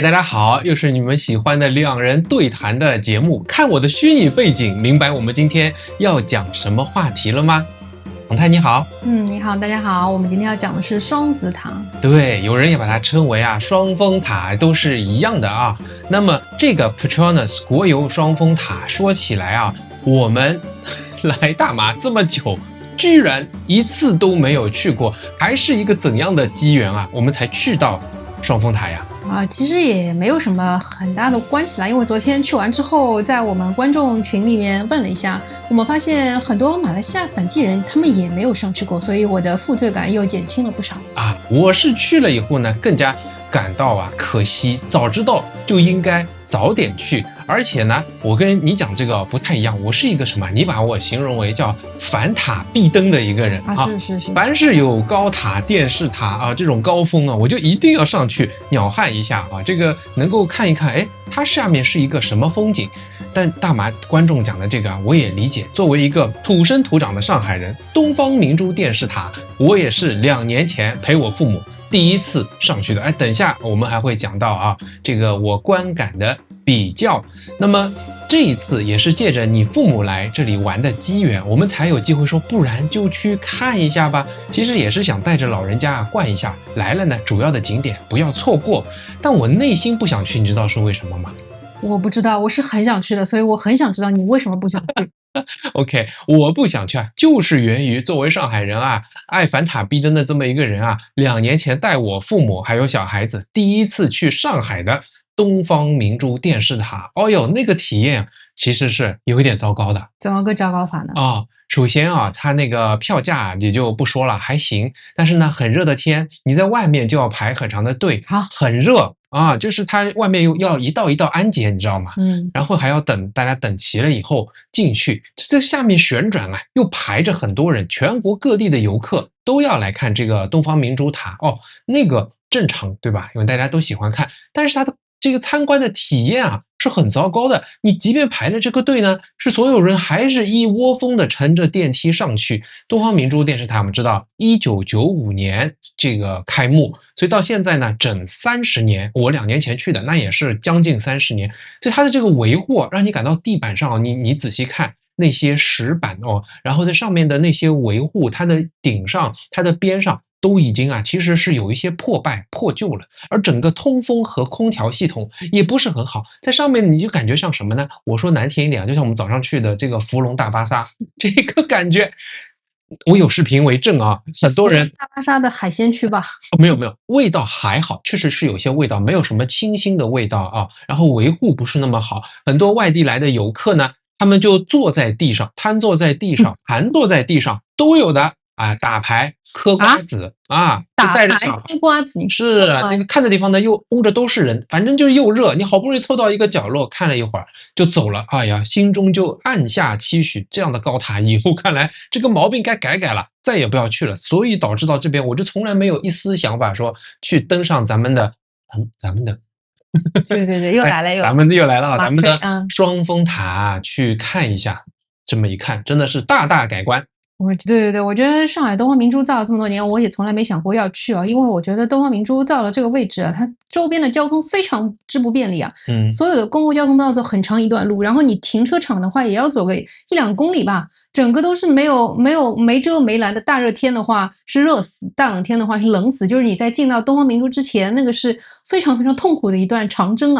大家好，又是你们喜欢的两人对谈的节目。看我的虚拟背景，明白我们今天要讲什么话题了吗？洪泰你好。你好，大家好。我们今天要讲的是双子塔。对，有人也把它称为双峰塔，都是一样的啊。那么这个 Petronas 国有双峰塔，说起来我们来大马这么久，居然一次都没有去过，还是一个怎样的机缘我们才去到双峰塔呀？其实也没有什么很大的关系啦，因为昨天去完之后，在我们观众群里面问了一下，我们发现很多马来西亚本地人他们也没有上去过，所以我的负罪感又减轻了不少我是去了以后呢，更加感到可惜，早知道就应该早点去。而且呢，我跟你讲这个不太一样，我是一个什么？你把我形容为叫凡塔必登的一个人是。凡是有高塔、电视塔这种高峰我就一定要上去鸟瞰一下这个能够看一看，它下面是一个什么风景。但大马观众讲的这个我也理解，作为一个土生土长的上海人，东方明珠电视塔，我也是2年前陪我父母第一次上去的。等一下我们还会讲到这个我观感的比较。那么这一次也是借着你父母来这里玩的机缘，我们才有机会说，不然就去看一下吧。其实也是想带着老人家逛一下，来了呢主要的景点不要错过。但我内心不想去，你知道是为什么吗？我不知道，我是很想去的，所以我很想知道你为什么不想去。OK， 我不想去就是源于作为上海人爱凡塔必登的这么一个人2年前带我父母还有小孩子第一次去上海的东方明珠电视塔。那个体验其实是有一点糟糕的。怎么个糟糕法呢？首先它那个票价也就不说了，还行，但是呢很热的天，你在外面就要排很长的队，很热就是它外面又要一道一道安检，你知道吗？然后还要等大家等齐了以后进去，这下面旋转又排着很多人，全国各地的游客都要来看这个东方明珠塔那个正常对吧？因为大家都喜欢看，但是它的这个参观的体验是很糟糕的。你即便排了这个队呢，是所有人还是一窝蜂的乘着电梯上去。东方明珠电视塔我们知道1995年这个开幕，所以到现在呢整30年，我2年前去的，那也是将近30年。所以它的这个维护让你感到地板上你仔细看那些石板然后在上面的那些维护，它的顶上它的边上都已经其实是有一些破败破旧了，而整个通风和空调系统也不是很好，在上面你就感觉像什么呢？我说难听一点就像我们早上去的这个福隆大巴沙这个感觉。我有视频为证很多人大巴沙的海鲜区吧？没有，味道还好，确实是有些味道，没有什么清新的味道然后维护不是那么好，很多外地来的游客呢，他们就坐在地上，瘫坐在地上，盘坐在地上都有的打牌嗑瓜子打牌嗑瓜子，是那个看的地方呢又拥着都是人，反正就又热，你好不容易凑到一个角落看了一会儿就走了，心中就暗下期许，这样的高塔以后看来这个毛病该改了，再也不要去了。所以导致到这边我就从来没有一丝想法说去登上咱们的对，又来了，咱们又来了咱们的双峰塔去看一下。这么一看真的是大大改观。对，我觉得上海东方明珠造了这么多年，我也从来没想过要去因为我觉得东方明珠造了这个位置它周边的交通非常之不便利所有的公共交通都要走很长一段路，然后你停车场的话也要走个1-2公里吧，整个都是没遮没拦的。大热天的话是热死，大冷天的话是冷死，就是你在进到东方明珠之前，那个是非常非常痛苦的一段长征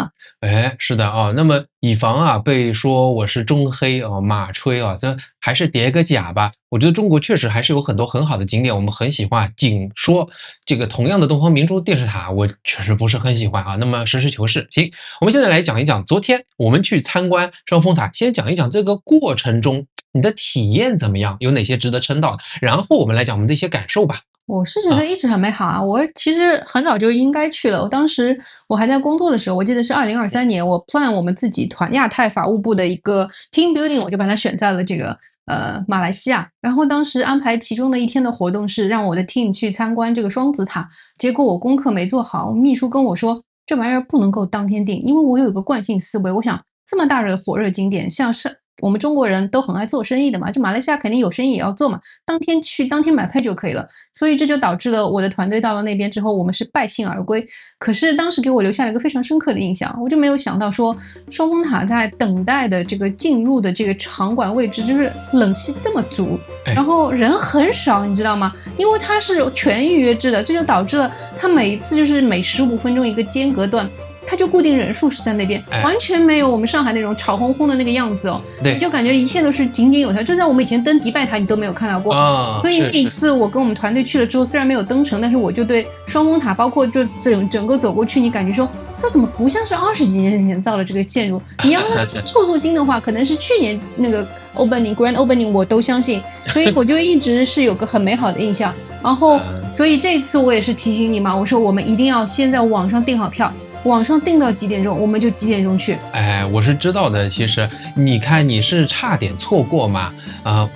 是的那么以防被说我是中黑马吹这还是叠个甲吧。我觉得中国确实还是有很多很好的景点，我们很喜欢。仅说这个同样的东方明珠电视塔，我确实不是很喜欢那么实事求是，行，我们现在来讲一讲昨天我们去参观双峰塔，先讲一讲这个过程中你的体验怎么样，有哪些值得称道的，然后我们来讲我们的一些感受吧。我是觉得一直很美好我其实很早就应该去了。当时我还在工作的时候，我记得是2023年，我 plan 我们自己团亚太法务部的一个 team building， 我就把它选在了这个马来西亚。然后当时安排其中的一天的活动是让我的 team 去参观这个双子塔，结果我功课没做好，秘书跟我说这玩意儿不能够当天订，因为我有一个惯性思维，我想这么大热的火热景点，像是我们中国人都很爱做生意的嘛，这马来西亚肯定有生意也要做嘛，当天去当天买票就可以了。所以这就导致了我的团队到了那边之后，我们是败兴而归。可是当时给我留下了一个非常深刻的印象，我就没有想到说双峰塔在等待的这个进入的这个场馆位置，就是冷气这么足，然后人很少，你知道吗？因为它是全预约制的，这就导致了它每一次就是每15分钟一个间隔段。它就固定人数是在那边，完全没有我们上海那种吵哄哄的那个样子哦。你就感觉一切都是井井有条，就在我们以前登迪拜塔你都没有看到过。所以那一次我跟我们团队去了之后，虽然没有登城，但是我就对双峰塔，包括就整个走过去，你感觉说这怎么不像是20几年前造的这个建筑？你要错金的话，可能是去年那个 Grand Opening 我都相信，所以我就一直是有个很美好的印象。然后，所以这次我也是提醒你嘛，我说我们一定要先在网上订好票。网上定到几点钟，我们就几点钟去。我是知道的。其实你看，你是差点错过嘛。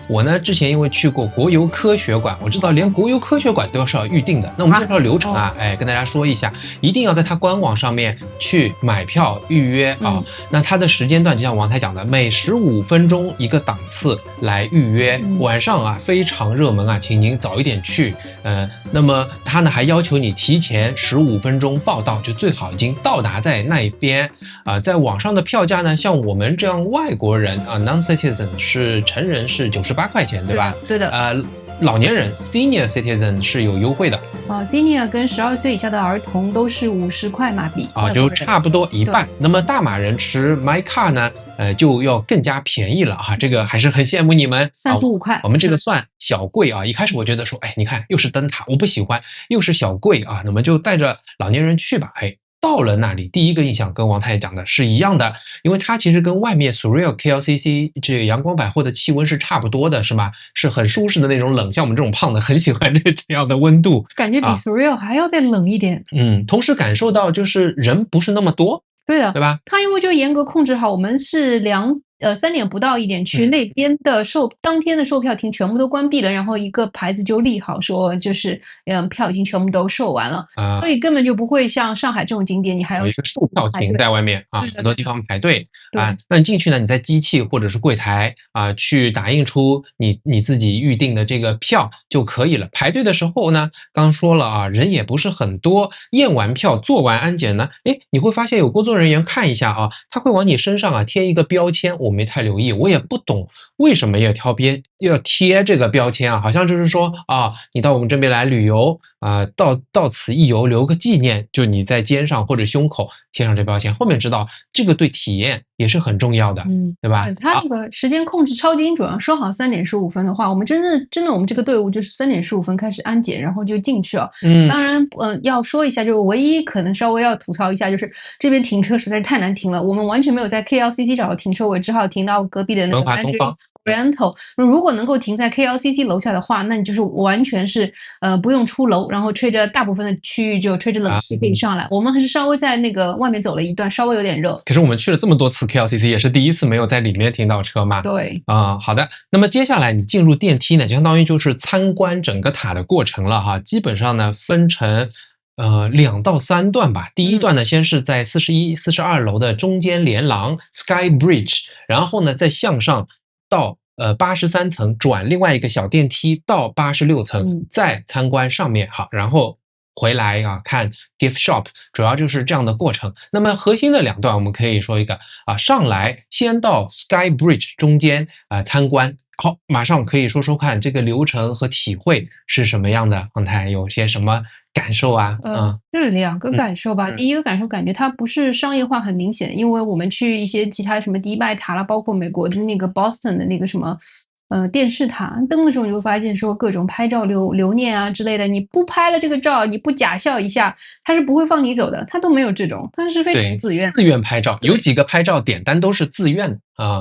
我呢之前因为去过国邮科学馆，我知道连国邮科学馆都是要预定的。那我们这套流程啊，跟大家说一下，一定要在它官网上面去买票预约啊。那它的时间段就像王太讲的，每15分钟一个档次来预约。晚上啊非常热门啊，请您早一点去。那么他呢还要求你提前15分钟报到，就最好已经到达在那一边在网上的票价呢，像我们这样外国人non-citizen 是成人是98块钱，对吧？对的。老年人 senior citizen 是有优惠的senior 跟12岁以下的儿童都是50块马币就差不多一半。那么大马人持 My Car 呢，就要更加便宜了这个还是很羡慕你们，35块。我们这个算小贵一开始我觉得说，你看又是灯塔，我不喜欢，又是小贵那么就带着老年人去吧。到了那里，第一个印象跟王太讲的是一样的，因为它其实跟外面 Surreal KLCC 这个阳光百货的气温是差不多的，是吗？是很舒适的那种冷，像我们这种胖的很喜欢这样的温度，感觉比 Surreal 还要再冷一点。同时感受到就是人不是那么多，对的，对吧？它因为就严格控制好，我们是3点不到1点去，那边的当天的售票亭全部都关闭了，然后一个牌子就立好说就是票已经全部都售完了所以根本就不会像上海这种景点你还要有一个售票亭在外面很多地方排队那你进去呢，你在机器或者是柜台去打印出你自己预定的这个票就可以了。排队的时候呢，刚说了人也不是很多，验完票做完安检呢，你会发现有工作人员看一下他会往你身上贴一个标签。我没太留意，我也不懂为什么要贴这个标签好像就是说你到我们这边来旅游到此一游，留个纪念，就你在肩上或者胸口贴上这标签。后面知道这个对体验也是很重要的，对吧？他这个时间控制超精准说好3点15分的话，我们真的我们这个队伍就是3点15分开始安检，然后就进去了。当然要说一下，就是唯一可能稍微要吐槽一下，就是这边停车实在是太难停了，我们完全没有在 KLCC 找到停车位，只好停到隔壁的那个Oriental。如果能够停在 KLCC 楼下的话，那你就是完全是不用出楼，然后吹着大部分的区域就吹着冷气可以上来。我们还是稍微在那个外面走了一段，稍微有点热。可是我们去了这么多次 KLCC， 也是第一次没有在里面停到车嘛。对好的。那么接下来你进入电梯呢，就相当于就是参观整个塔的过程了基本上呢分成2到3段吧。第一段呢，先是在41、42楼的中间连廊 Sky Bridge， 然后呢再向上到83层，转另外一个小电梯到86层，再参观上面然后回来看 gift shop， 主要就是这样的过程。那么核心的2段我们可以说一个上来先到 Sky Bridge 中间参观。好，马上可以说说看这个流程和体会是什么样的。王太有些什么感受就是2个感受吧。第一个感受，感觉它不是商业化很明显，因为我们去一些其他什么迪拜塔啦，包括美国的那个 Boston 的那个什么电视塔登的时候，你会发现说各种拍照留念之类的，你不拍了这个照，你不假笑一下，他是不会放你走的，他都没有这种，他是非常自愿拍照。有几个拍照点单都是自愿的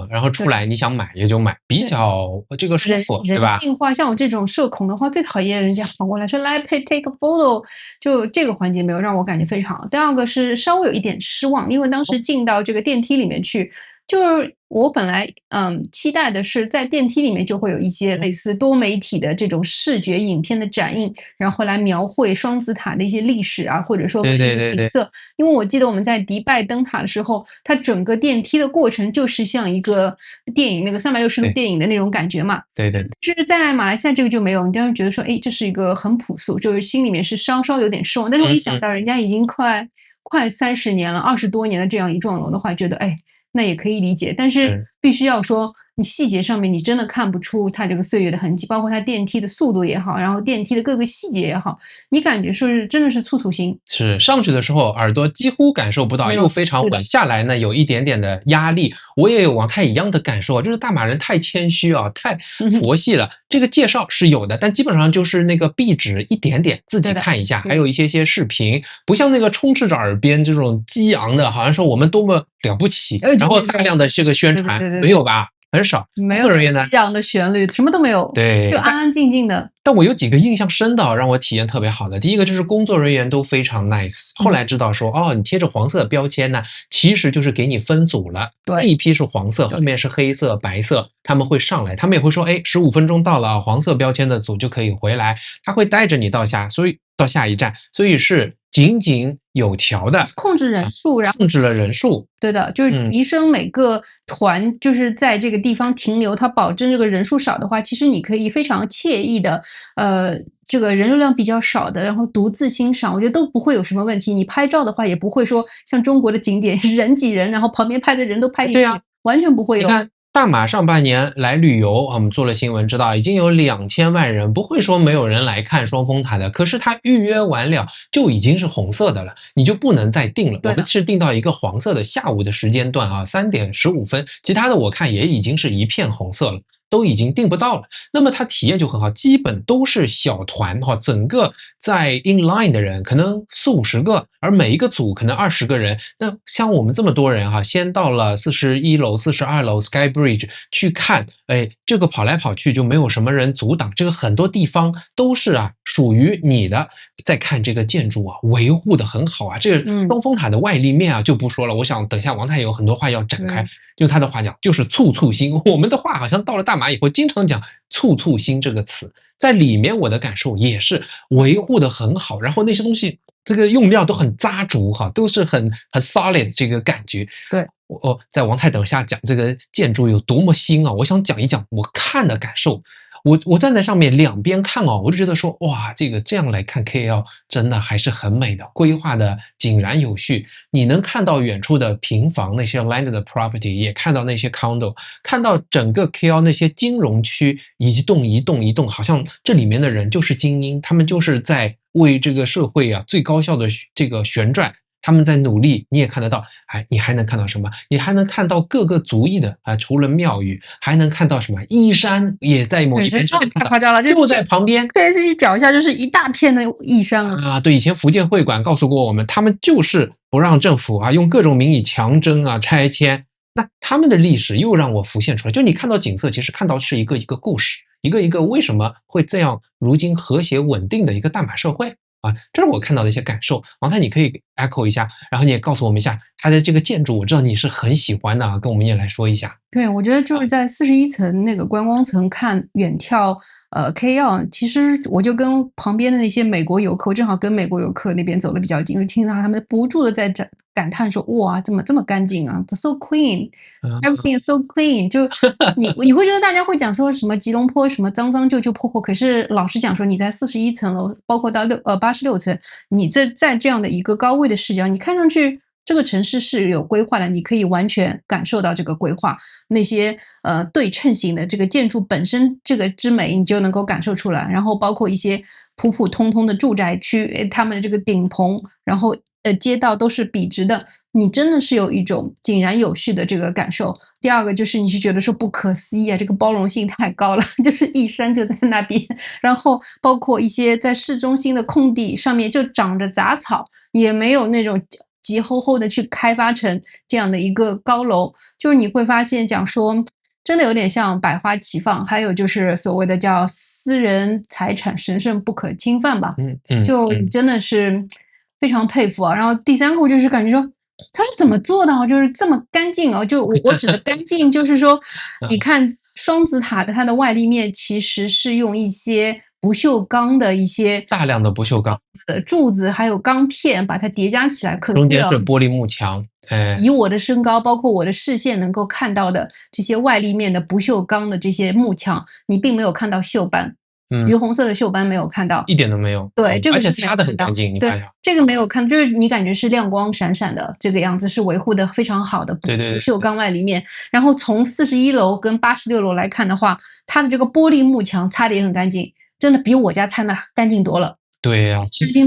然后出来你想买也就买，比较这个舒服，对吧？人性化，像我这种社恐的话，最讨厌人家跑过来说来 take a photo， 就这个环节没有让我感觉非常好。第二个是稍微有一点失望，因为当时进到这个电梯里面去，就是我本来期待的是在电梯里面就会有一些类似多媒体的这种视觉影片的展映，然后来描绘双子塔的一些历史啊，或者说对对对对，景色。因为我记得我们在迪拜登塔的时候，它整个电梯的过程就是像一个电影那个360度电影的那种感觉嘛。对对。但是在马来西亚这个就没有，你当时觉得说，哎，这是一个很朴素，就是心里面是稍稍有点失望。但是我一想到人家已经快30年了，20多年的这样一幢楼的话，觉得哎。那也可以理解，但是必须要说，你细节上面你真的看不出它这个岁月的痕迹，包括它电梯的速度也好，然后电梯的各个细节也好，你感觉是真的是粗粗心。是上去的时候耳朵几乎感受不到，又非常稳，下来呢有一点点的压力。我也有王太一样的感受，就是大马人太谦虚啊，太佛系了。这个介绍是有的，但基本上就是那个壁纸一点点，自己看一下，还有一些视频，不像那个充斥着耳边这种激昂的，好像说我们多么了不起，然后大量的这个宣传，没有吧？很少，没有人呢，这样的旋律什么都没有，对，就安安静静的。但我有几个印象深的，让我体验特别好的。第一个就是工作人员都非常 nice， 后来知道说，哦，你贴着黄色标签呢，其实就是给你分组了。对，一批是黄色，后面是黑色、白色，他们会上来，他们也会说，哎，15分钟到了，黄色标签的组就可以回来，他会带着你到下一站，所以是井井有条的控制人数，然后控制了人数。对的，就是医生每个团就是在这个地方停留，它保证这个人数少的话，其实你可以非常惬意的，这个人流量比较少的，然后独自欣赏，我觉得都不会有什么问题。你拍照的话，也不会说像中国的景点人挤人，然后旁边拍的人都拍进去，对啊，完全不会有。你看大马上半年来旅游，我们做了新闻知道已经有2000万人，不会说没有人来看双峰塔的。可是他预约完了就已经是红色的了，你就不能再订了。我们是订到一个黄色的下午的时间段啊，3点15分，其他的我看也已经是一片红色了。都已经订不到了，那么它体验就很好，基本都是小团哈，整个在 inline 的人可能40-50个，而每一个组可能20个人。那像我们这么多人哈，先到了41楼、42楼 Sky Bridge 去看，哎，这个跑来跑去就没有什么人阻挡，这个很多地方都是属于你的。再看这个建筑维护的很好啊，这个双峰塔的外立面就不说了，我想等下王太有很多话要展开。用他的话讲，就是簇簇新。我们的话好像到了大马以后，经常讲簇簇新这个词，在里面我的感受也是维护的很好，然后那些东西这个用料都很扎竹哈，都是很 solid 这个感觉。对，我在王太等下讲这个建筑有多么新我想讲一讲我看的感受。我站在上面两边看我就觉得说哇，这样来看 KL 真的还是很美的，规划的井然有序。你能看到远处的平房那些 landed property， 也看到那些 condo， 看到整个 KL 那些金融区一栋，好像这里面的人就是精英，他们就是在为这个社会最高效的这个旋转。他们在努力，你也看得到。你还能看到什么？你还能看到各个族裔的除了庙宇，还能看到什么？依山也在某一边，太夸张了，就在旁边。对，自己脚下就是一大片的依山对，以前福建会馆告诉过我们，他们就是不让政府用各种名义强征拆迁。那他们的历史又让我浮现出来，就你看到景色，其实看到是一个故事，一个为什么会这样如今和谐稳定的一个大马社会。这是我看到的一些感受。王太你可以 echo 一下，然后你也告诉我们一下它的这个建筑，我知道你是很喜欢的跟我们也来说一下。对，我觉得就是在41层那个观光层看远眺KL， 其实我就跟旁边的那些美国游客，我正好跟美国游客那边走得比较近，就听到他们不住的在感叹说，哇，怎么这么干净啊 ，so clean， everything is so clean。 就你会觉得大家会讲说什么吉隆坡什么脏脏旧旧破破，可是老实讲说，你在41层楼，包括到86层，你在这样的一个高位的视角，你看上去这个城市是有规划的，你可以完全感受到这个规划，那些对称型的这个建筑本身这个之美，你就能够感受出来。然后包括一些普普通通的住宅区，他们的这个顶棚，然后街道都是笔直的，你真的是有一种井然有序的这个感受。第二个就是你是觉得说不可思议这个包容性太高了，就是一山就在那边，然后包括一些在市中心的空地上面就长着杂草，也没有那种急吼吼的去开发成这样的一个高楼，就是你会发现讲说真的有点像百花齐放，还有就是所谓的叫私人财产神圣不可侵犯吧，就真的是非常佩服然后第三个就是感觉说它是怎么做到就是这么干净哦？就我指的干净，就是说，你看双子塔的它的外立面其实是用一些不锈钢的一些大量的不锈钢柱子，还有钢片把它叠加起来，中间是玻璃幕墙。以我的身高，包括我的视线能够看到的这些外立面的不锈钢的这些幕墙，你并没有看到锈斑。橘红色的锈斑没有看到，一点都没有。对，这个而且擦的很干净，你看一下。这个没有看，就是你感觉是亮光闪闪的这个样子，是维护的非常好的不锈钢外立面。然后从41楼跟86楼来看的话，它的这个玻璃幕墙擦的也很干净，真的比我家擦的干净多了。对呀，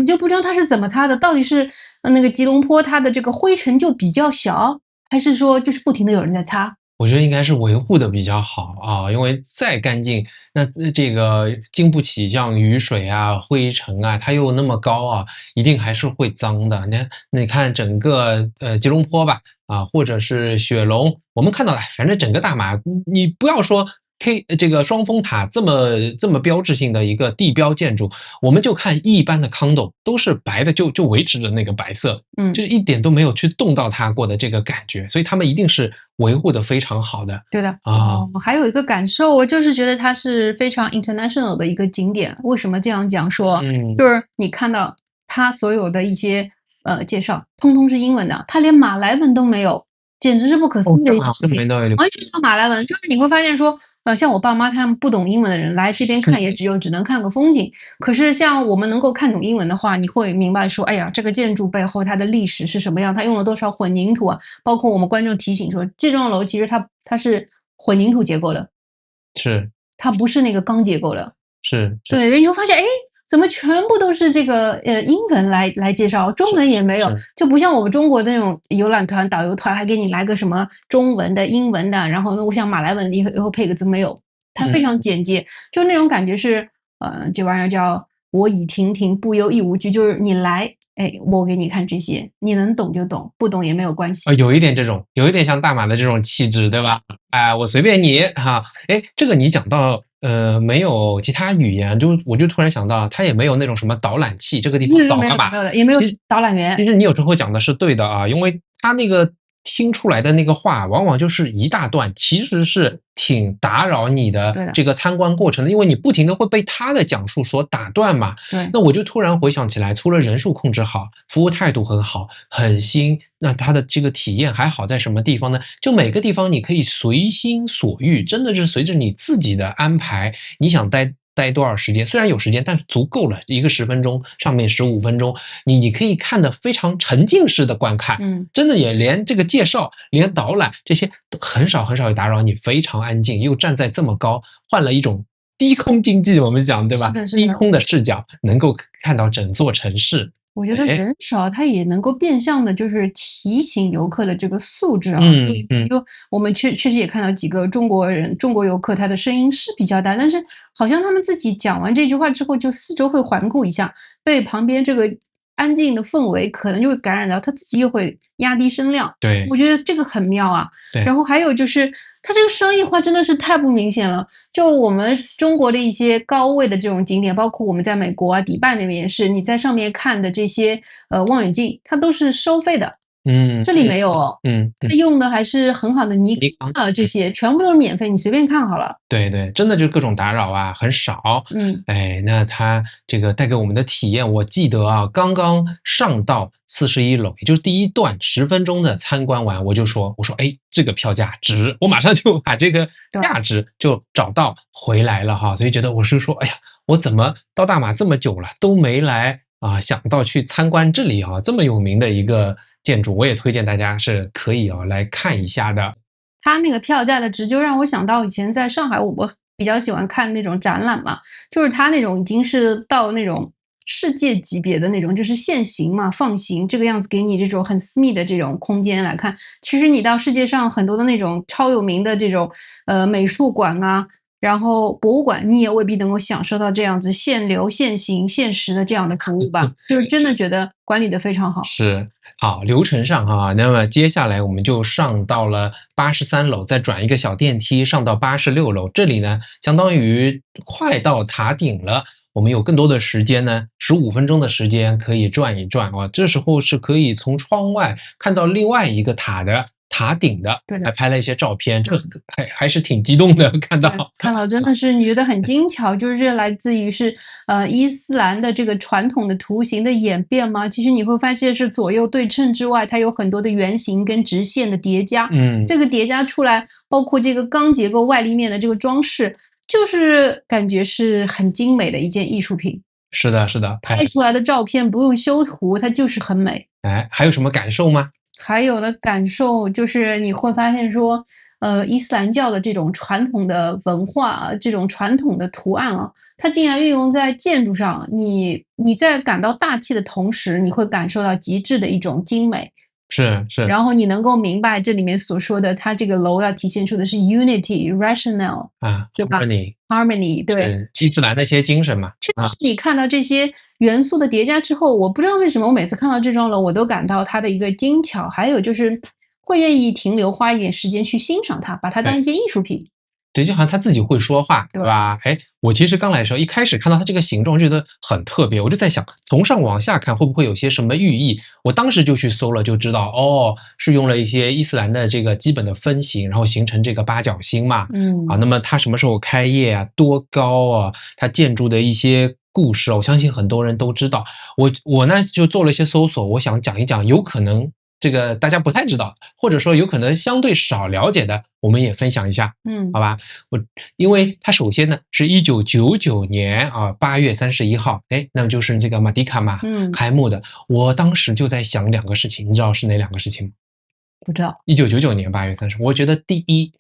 就不知道它是怎么擦的，到底是那个吉隆坡它的这个灰尘就比较小，还是说就是不停的有人在擦？我觉得应该是维护的比较好啊，因为再干净，那这个经不起像雨水啊、灰尘啊，它又那么高啊，一定还是会脏的。你看整个吉隆坡吧，啊，或者是雪隆，我们看到反正整个大马，你不要说这个双峰塔这么标志性的一个地标建筑，我们就看一般的 condo 都是白的，就维持着那个白色，就是一点都没有去动到它过的这个感觉，所以他们一定是维护的非常好的。对的啊，还有一个感受，我就是觉得它是非常 international 的一个景点。为什么这样讲说？就是你看到它所有的一些介绍，通通是英文的，它连马来文都没有，简直是不可思议的一件事情。完全没有马来文，就是你会发现说。像我爸妈他们不懂英文的人来这边看也只能看个风景。可是像我们能够看懂英文的话，你会明白说，哎呀，这个建筑背后它的历史是什么样，它用了多少混凝土啊？包括我们观众提醒说，这幢楼其实它是混凝土结构的，是它不是那个钢结构的，是对，你会发现，哎。怎么全部都是这个英文来介绍，中文也没有，就不像我们中国的那种游览团、导游团还给你来个什么中文的、英文的，然后我想马来文以后配个字没有，它非常简洁，就那种感觉是这玩意儿叫我已亭亭，不忧一无惧，就是你来，哎，我给你看这些，你能懂就懂，不懂也没有关系。有一点像大马的这种气质，对吧？哎，我随便你哈，哎，这个你讲到。没有其他语言，我就突然想到，它也没有那种什么导览器，这个地方扫个码，没有的，也没有导览员。其实你有时候讲的是对的啊，因为它那个听出来的那个话，往往就是一大段，其实是挺打扰你的这个参观过程的，因为你不停的会被他的讲述所打断嘛。对，那我就突然回想起来，除了人数控制好，服务态度很好，很新，那它的这个体验还好在什么地方呢？就每个地方你可以随心所欲，真的是随着你自己的安排，你想待多少时间？虽然有时间，但是足够了，一个10分钟，上面15分钟，你可以看得非常沉浸式的观看，真的也连这个介绍、连导览这些都很少打扰你，非常安静，又站在这么高，换了一种低空经济，我们讲对吧？低空的视角能够看到整座城市。我觉得人少，它也能够变相的，就是提醒游客的这个素质啊。就我们确实也看到几个中国游客，他的声音是比较大，但是好像他们自己讲完这句话之后，就四周会环顾一下，被旁边这个安静的氛围可能就会感染到，他自己又会压低声量。对，我觉得这个很妙啊。对，然后还有就是。它这个商业化真的是太不明显了。就我们中国的一些高位的这种景点，包括我们在美国啊、迪拜那边也是，你在上面看的这些望远镜，它都是收费的。这里没有哦。它用的还是很好的尼康啊，这些全部都是免费，你随便看好了。对，真的就各种打扰啊，很少。哎，那它这个带给我们的体验，我记得啊，刚刚上到41楼，也就是第一段10分钟的参观完，我说，哎，这个票价值，我马上就把这个价值就找到回来了哈。所以觉得我是说，哎呀，我怎么到大马这么久了都没来啊，想到去参观这里啊，这么有名的一个建筑，我也推荐大家是可以来看一下的。它那个票价的值就让我想到以前在上海，我比较喜欢看那种展览嘛，就是它那种已经是到那种世界级别的那种，就是现行嘛，放行这个样子，给你这种很私密的这种空间来看。其实你到世界上很多的那种超有名的这种美术馆啊，然后博物馆，你也未必能够享受到这样子现流、现行、现实的这样的服务吧？就是真的觉得管理的非常好。是，好，流程上哈，那么接下来我们就上到了83楼，再转一个小电梯上到86楼，这里呢相当于快到塔顶了。我们有更多的时间呢，15分钟的时间可以转一转啊。这时候是可以从窗外看到另外一个塔顶的，对的，还拍了一些照片，这还是挺激动的。看到真的是你觉得很精巧，就是来自于是伊斯兰的这个传统的图形的演变吗？其实你会发现是左右对称之外，它有很多的圆形跟直线的叠加，这个叠加出来，包括这个钢结构外立面的这个装饰，就是感觉是很精美的一件艺术品。是的，是的，拍出来的照片不用修图，它就是很美。还有什么感受吗？还有的感受就是你会发现说，伊斯兰教的这种传统的文化，这种传统的图案啊，它竟然运用在建筑上。你在感到大气的同时，你会感受到极致的一种精美。是。然后你能够明白这里面所说的，它这个楼要体现出的是 unity, rational 啊，对吧 ？harmony 对，伊斯兰的一些精神嘛。确实，你看到这些元素的叠加之后，我不知道为什么我每次看到这幢楼，我都感到它的一个精巧，还有就是会愿意停留，花一点时间去欣赏它，把它当一件艺术品。对，就好像他自己会说话，对吧？我其实刚来的时候，一开始看到它这个形状，觉得很特别，我就在想，从上往下看会不会有些什么寓意？我当时就去搜了，就知道哦，是用了一些伊斯兰的这个基本的分形，然后形成这个八角星嘛。那么它什么时候开业啊？多高啊？它建筑的一些故事，我相信很多人都知道。我呢就做了一些搜索，我想讲一讲，有可能这个大家不太知道，或者说有可能相对少了解的，我们也分享一下，好吧？因为它首先呢是1999年8月31号，那么就是这个马迪卡嘛，开幕的。我当时就在想两个事情，你知道是哪两个事情吗？不知道。1999年8月30号，我觉得第一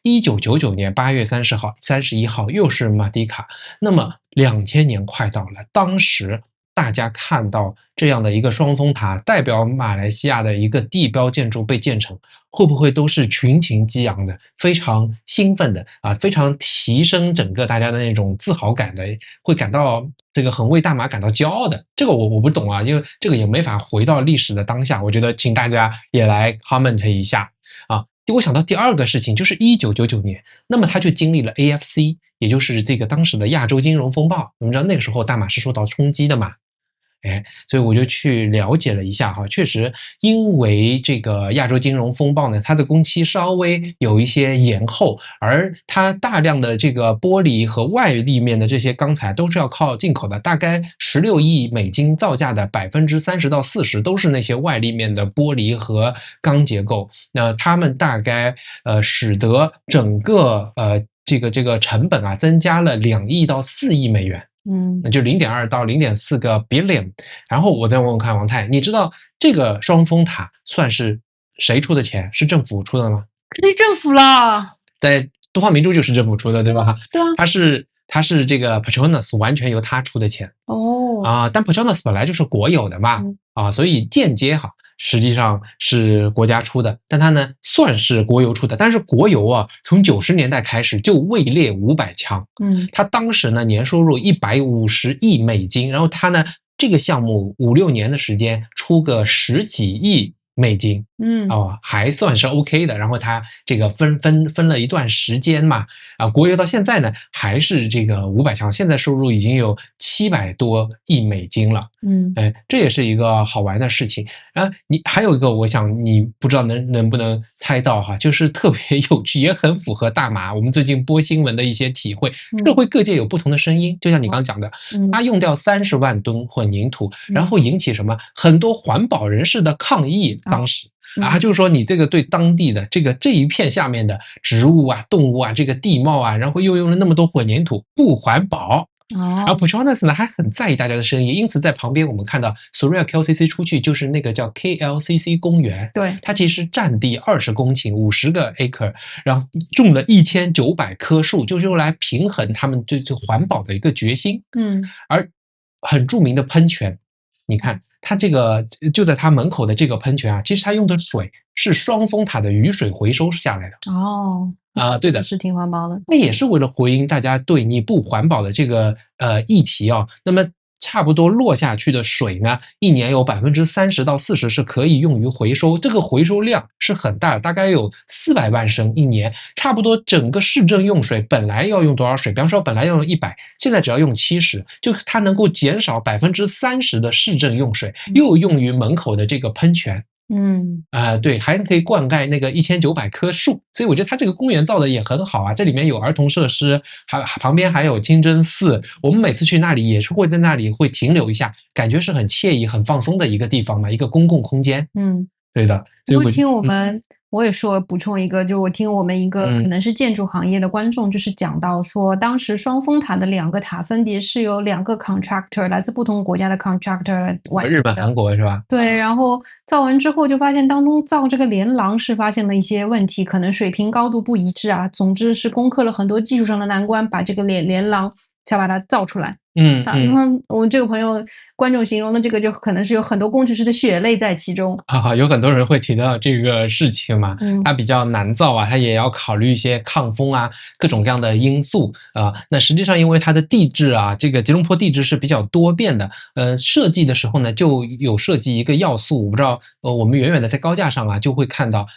，1999年8月31号又是马迪卡，那么2000年快到了，当时大家看到这样的一个双峰塔，代表马来西亚的一个地标建筑被建成，会不会都是群情激昂的，非常兴奋的非常提升整个大家的那种自豪感的，会感到这个很为大马感到骄傲的？这个我不懂因为这个也没法回到历史的当下，我觉得请大家也来 comment 一下我想到第二个事情就是1999年，那么他就经历了 AFC， 也就是这个当时的亚洲金融风暴。我们知道那个时候大马是受到冲击的嘛，所以我就去了解了一下确实因为这个亚洲金融风暴呢，它的工期稍微有一些延后，而它大量的这个玻璃和外立面的这些钢材都是要靠进口的，大概16亿美金造价的30%到40%都是那些外立面的玻璃和钢结构，那他们大概使得整个这个成本增加了2亿到4亿美元。那就0.2到0.4个 billion。 然后我再问问看王太，你知道这个双峰塔算是谁出的钱？是政府出的吗？肯定政府啦，在东方明珠就是政府出的，对吧？对啊，它是这个 Petronas 完全由他出的钱但 Petronas 本来就是国有的嘛所以间接实际上是国家出的，但它呢算是国油出的。但是国油从90年代开始就位列500强，它当时呢年收入150亿美金，然后它呢这个项目5-6年的时间出个10几亿美金，还算是 OK 的。然后它这个分了一段时间嘛，国油到现在呢还是这个500强，现在收入已经有700多亿美金了，这也是一个好玩的事情。你还有一个，我想你不知道能不能猜到就是特别有趣，也很符合大马我们最近播新闻的一些体会。社会各界有不同的声音，就像你刚刚讲的，它用掉30万吨混凝土，然后引起什么很多环保人士的抗议。当时就是说你这个对当地的这一片下面的植物动物这个地貌然后又用了那么多混凝土，不环保。然后 Petronas 呢还很在意大家的声音，因此在旁边我们看到 Suria KLCC 出去就是那个叫 KLCC 公园，对，它其实占地20公顷，50个 acre， 然后种了1900棵树，就是用来平衡他们这环保的一个决心。而很著名的喷泉，你看它这个就在它门口的这个喷泉其实它用的水是双峰塔的雨水回收下来的。对的，是挺环保的。那也是为了回应大家对你不环保的这个议题那么差不多落下去的水呢，一年有30%到40%是可以用于回收，这个回收量是很大的，大概有400万升一年，差不多整个市政用水本来要用多少水？比方说本来要用100，现在只要用70，就它能够减少30%的市政用水，又用于门口的这个喷泉。对，还可以灌溉那个1900棵树，所以我觉得它这个公园造的也很好啊。这里面有儿童设施，旁边还有清真寺，我们每次去那里也是会在那里会停留一下，感觉是很惬意、很放松的一个地方嘛，一个公共空间。对的。所以听我也说补充一个，就我听我们一个可能是建筑行业的观众，就是讲到说，当时双峰塔的2个塔分别是由2个 contractor 来自不同国家的 contractor 来完成的，日本、韩国是吧？对，然后造完之后就发现当中造这个连廊是发现了一些问题，可能水平高度不一致啊，总之是攻克了很多技术上的难关，把这个连廊才把它造出来。我们这个朋友观众形容的这个就可能是有很多工程师的血泪在其中。有很多人会提到这个事情嘛，它比较难造啊，它也要考虑一些抗风啊，各种各样的因素啊。那实际上因为它的地质啊，这个吉隆坡地质是比较多变的，设计的时候呢就有设计一个要素，我不知道我们远远的在高架上啊就会看到，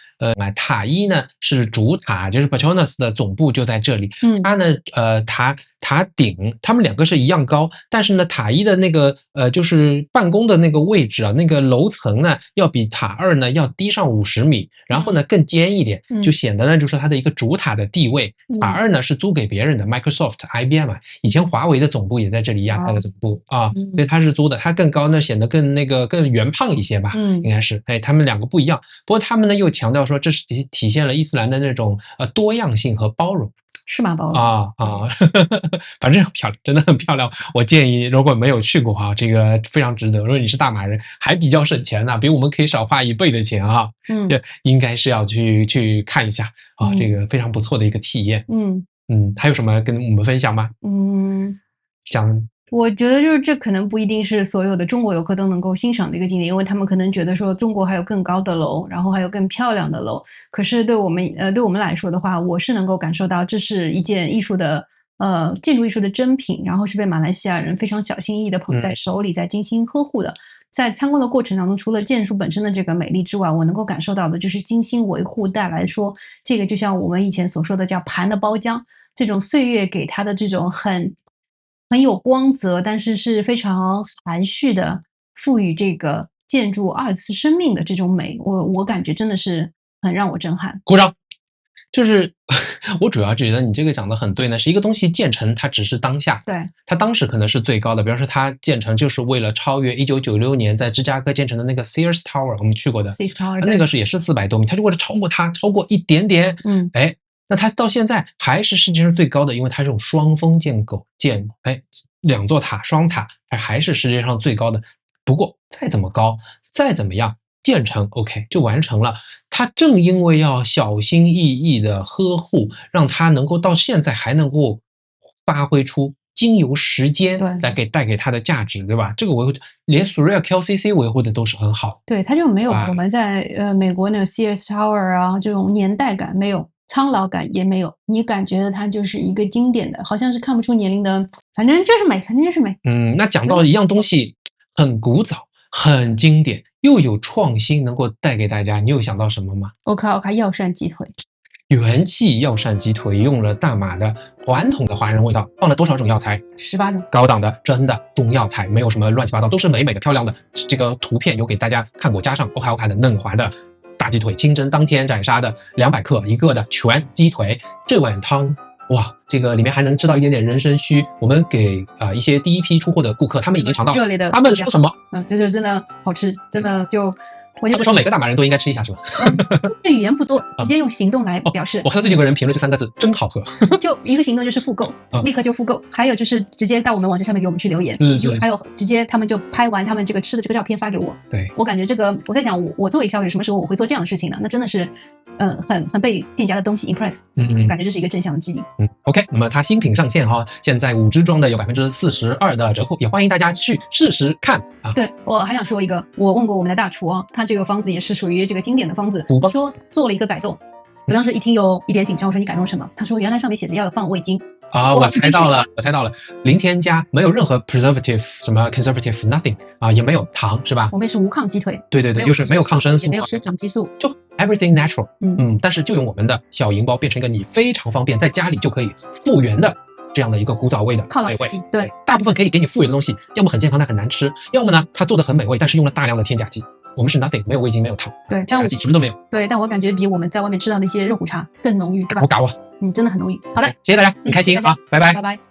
塔一呢是主塔，就是 Petronas 的总部就在这里，它呢塔顶他们2个是一样高，但是呢塔一的那个就是办公的那个位置啊，那个楼层呢要比塔2呢要低上50米，然后呢更尖一点，就显得呢就是它的一个主塔的地位。塔2呢是租给别人的 Microsoft、IBM 啊，以前华为的总部也在这里，亚太的总部啊，所以它是租的，它更高呢显得更圆胖一些吧，应该是，他们2个不一样。不过他们呢又强调说这是体现了伊斯兰的那种多样性和包容。是吗？包容反正很漂亮，真的很漂亮。我建议如果没有去过啊，这个非常值得。如果你是大马人，还比较省钱呢，比我们可以少花1倍的钱啊。应该是要去看一下啊，这个非常不错的一个体验。还有什么跟我们分享吗？我觉得就是这可能不一定是所有的中国游客都能够欣赏的一个景点，因为他们可能觉得说中国还有更高的楼，然后还有更漂亮的楼。可是对我们来说的话，我是能够感受到这是一件建筑艺术的珍品，然后是被马来西亚人非常小心翼翼的捧在手里，在精心呵护的。在参观的过程当中，除了建筑本身的这个美丽之外，我能够感受到的就是精心维护带来说，这个就像我们以前所说的叫盘的包浆，这种岁月给它的这种很有光泽，但是是非常含蓄的赋予这个建筑2次生命的这种美，我感觉真的是很让我震撼。鼓掌。就是我主要觉得你这个讲的很对呢，是一个东西建成它只是当下，对，它当时可能是最高的，比方说它建成就是为了超越1996年在芝加哥建成的那个 Sears Tower， 我们去过的 Sears Tower， 那个也是400多米，它就为了超过一点点，那它到现在还是世界上最高的，因为它这种双峰建2座塔双塔，还是世界上最高的。不过再怎么高，再怎么样，建成 OK 就完成了。它正因为要小心翼翼的呵护，让它能够到现在还能够发挥出经由时间来带给它的价值，对吧？这个维护连 Surreal KLCC 维护的都是很好。对，它就没有我们在美国那个 Sears Tower 啊这种年代感没有。苍老感也没有，你感觉的它就是一个经典的，好像是看不出年龄的，反正就是美，反正就是美。那讲到一样东西很古早、很经典，又有创新，能够带给大家，你有想到什么吗？我靠，药膳鸡腿。元气药膳鸡腿用了大马的传统的华人味道，放了多少种药材？18种。高档的真的中药材，没有什么乱七八糟，都是美美的漂亮的。这个图片有给大家看过，加上欧卡的嫩滑的大鸡腿，清蒸当天斩杀的200克一个的全鸡腿，这碗汤哇，这个里面还能吃到一点点人参须。我们给一些第一批出货的顾客，他们已经尝到，他们说什么？这就真的好吃，真的就。我就说每个大马人都应该吃一下，是吧？语言不多，直接用行动来表示。我看到最近有个人评论这3个字，真好喝。就一个行动就是复购，立刻就复购。还有就是直接到我们网站上面给我们去留言，还有直接他们就拍完他们这个吃的这个照片发给我。对，我感觉这个，我在想我作为消费者，什么时候我会做这样的事情呢？那真的是，很被店家的东西 impress，感觉这是一个正向的激励。OK， 那么它新品上线哈，现在5支装的有42%的折扣，也欢迎大家去试试看啊。对，我还想说一个，我问过我们的大厨啊，他这个方子也是属于这个经典的方子，说做了一个改动。我当时一听有一点紧张，我说你改动什么？他说原来上面写着要放味精，啊，我猜到了，零添加，没有任何 preservative， 什么 conservative nothing 啊，也没有糖，是吧？我们是无抗鸡腿，对，又是没有抗生素，也没有生长激素，就 everything natural。但是就用我们的小银包变成一个你非常方便在家里就可以复原的这样的一个古早味的美味。对，大部分可以给你复原的东西，要么很健康但很难吃，要么呢它做的很美味，但是用了大量的添加剂。我们是 nothing， 没有味精，没有糖，对，添加剂什么都没有。对，但我感觉比我们在外面吃到那些肉骨茶更浓郁，对吧？好搞啊！真的很浓郁。好的，谢谢大家，很开心啊，拜拜，拜拜。